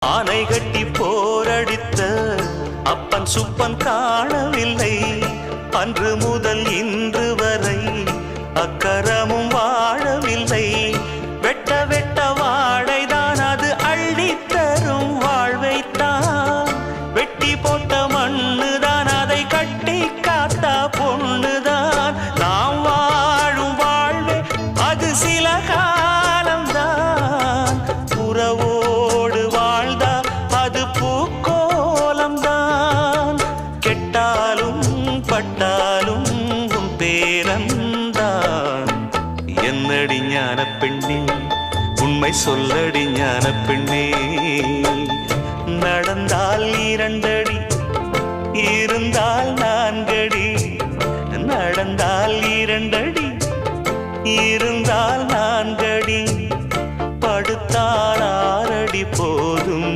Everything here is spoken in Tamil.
ஆனை கட்டி போரடித்த அப்பன் சுப்பன் காணவில்லை. அன்று முதல் இன்று வரை அக்கரமும் வாழவில்லை. வெட்ட வெட்ட வாழைதான் அது அள்ளித்தரும் வாழ்வைத்தான். வெட்டி போட்ட மண்ணுதான் அதை கட்டி காத்தா பொண்ணுதான். நாம் வாழும் வாழ்வே அது சில காலம்தான். உறவோடு வாழ்ந்தா அது பூக்கோலம்தான். கெட்டாலும் பட்டாலும் உன் பேரன்தான். என்னடி ஞான பெண்ணே உண்மை சொல்லடி ஞான பெண்ணே. நடந்தால் 2 அடி இருந்தால் 4 அடி. நடந்தால் 2 அடி